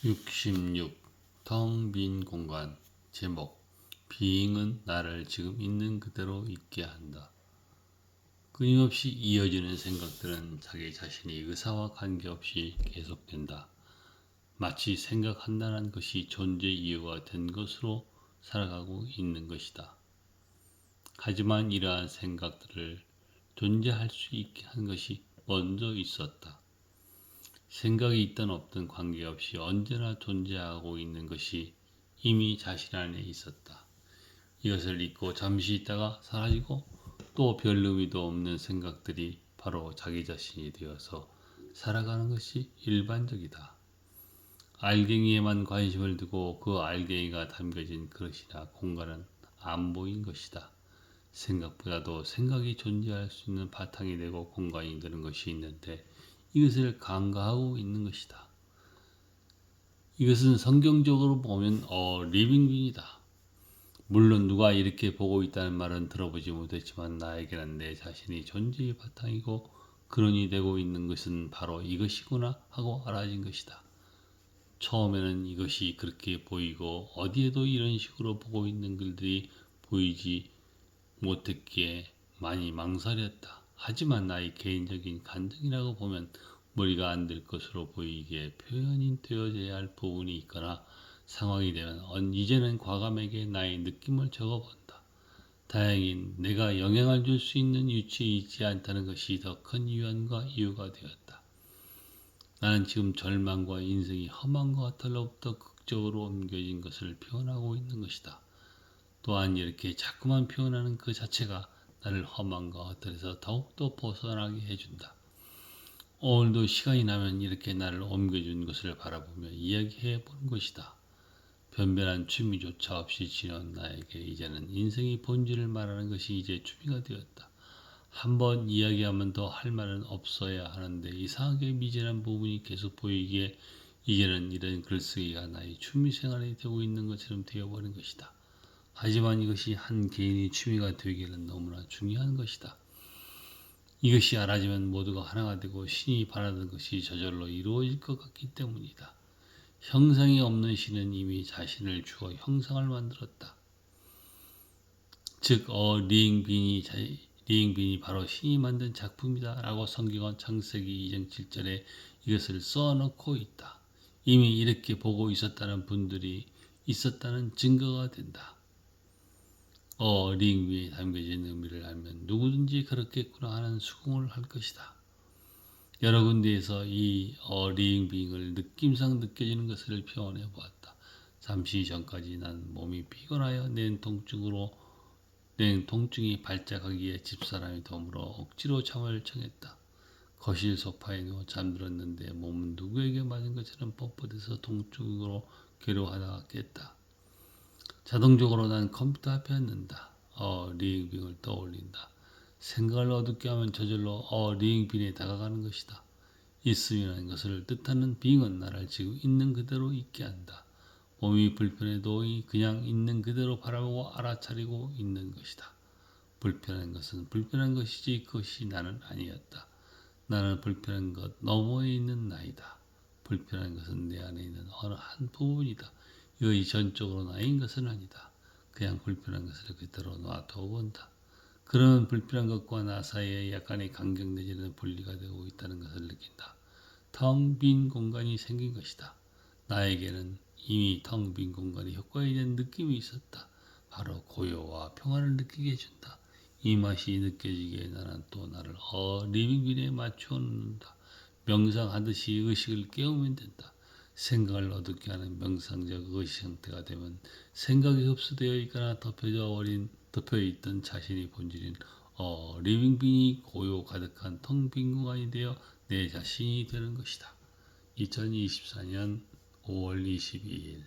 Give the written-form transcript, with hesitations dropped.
66. 텅 빈 공간. 제목. 비잉은 나를 지금 있는 그대로 있게 한다. 끊임없이 이어지는 생각들은 자기 자신이 의사와 관계없이 계속된다. 마치 생각한다는 것이 존재 이유가 된 것으로 살아가고 있는 것이다. 하지만 이러한 생각들을 존재할 수 있게 한 것이 먼저 있었다. 생각이 있든 없든 관계없이 언제나 존재하고 있는 것이 이미 자신 안에 있었다. 이것을 잊고 잠시 있다가 사라지고 또 별 의미도 없는 생각들이 바로 자기 자신이 되어서 살아가는 것이 일반적이다. 알갱이에만 관심을 두고 그 알갱이가 담겨진 그릇이나 공간은 안 보인 것이다. 생각보다도 생각이 존재할 수 있는 바탕이 되고 공간이 되는 것이 있는데 이것을 간과하고 있는 것이다. 이것은 성경적으로 보면 리빙빈이다. 물론 누가 이렇게 보고 있다는 말은 들어보지 못했지만 나에게는 내 자신이 존재의 바탕이고 근원이 되고 있는 것은 바로 이것이구나 하고 알아진 것이다. 처음에는 이것이 그렇게 보이고 어디에도 이런 식으로 보고 있는 글들이 보이지 못했기에 많이 망설였다. 하지만 나의 개인적인 감정이라고 보면 머리가 안 될 것으로 보이기에 표현이 되어져야 할 부분이 있거나 상황이 되면 이제는 과감하게 나의 느낌을 적어본다. 다행히 내가 영향을 줄 수 있는 위치에 있지 않다는 것이 더 큰 위안과 이유가 되었다. 나는 지금 절망과 인생이 험한 것 같아로부터 극적으로 옮겨진 것을 표현하고 있는 것이다. 또한 이렇게 자꾸만 표현하는 그 자체가 나를 험한과 헛들에서 더욱더 벗어나게 해준다. 오늘도 시간이 나면 이렇게 나를 옮겨준 것을 바라보며 이야기해 보는 것이다. 변변한 취미조차 없이 지내온 나에게 이제는 인생의 본질을 말하는 것이 이제 취미가 되었다. 한번 이야기하면 더 할 말은 없어야 하는데 이상하게 미진한 부분이 계속 보이기에 이제는 이런 글쓰기가 나의 취미생활이 되고 있는 것처럼 되어버린 것이다. 하지만 이것이 한 개인의 취미가 되기에는 너무나 중요한 것이다. 이것이 알아지면 모두가 하나가 되고 신이 바라던 것이 저절로 이루어질 것 같기 때문이다. 형상이 없는 신은 이미 자신을 주어 형상을 만들었다. 즉, 리잉빈이 바로 신이 만든 작품이다 라고 성경은 창세기 2장 7절에 이것을 써놓고 있다. 이미 이렇게 보고 있었다는 분들이 있었다는 증거가 된다. 리잉빈이 담겨진 의미를 알면 누구든지 그렇겠구나 하는 수긍을 할 것이다. 여러 군데에서 이 리잉빈을 느낌상 느껴지는 것을 표현해 보았다. 잠시 전까지 난 몸이 피곤하여 낸 통증이 발작하기에 집사람의 도움으로 억지로 잠을 청했다. 거실 소파에 누워 잠들었는데 몸은 누구에게 맞은 것처럼 뻣뻣해서 통증으로 괴로워하다가 깼다. 자동적으로 난 컴퓨터 앞에 앉는다. 리잉빈을 떠올린다. 생각을 어둡게 하면 저절로 리잉빈에 다가가는 것이다. 있음이라는 것을 뜻하는 빙은 나를 지금 있는 그대로 있게 한다. 몸이 불편해도 그냥 있는 그대로 바라보고 알아차리고 있는 것이다. 불편한 것은 불편한 것이지 그것이 나는 아니었다. 나는 불편한 것 너머에 있는 나이다. 불편한 것은 내 안에 있는 어느 한 부분이다. 이것이 전적으로 나인 것은 아니다. 그냥 불편한 것을 그대로 놔두어 본다. 그런 불편한 것과 나 사이에 약간의 간격 내지는 분리가 되고 있다는 것을 느낀다. 텅 빈 공간이 생긴 것이다. 나에게는 이미 텅 빈 공간의 효과에 대한 느낌이 있었다. 바로 고요와 평안을 느끼게 해준다. 이 맛이 느껴지기에 나는 또 나를 리빙빈에 맞추어 놓는다. 명상하듯이 의식을 깨우면 된다. 생각을 어둡게 하는 명상적 의식 상태가 되면 생각이 흡수되어 있거나 덮여있던 자신의 본질인 리빙빈이 고요 가득한 텅 빈 공간이 되어 내 자신이 되는 것이다. 2024년 5월 22일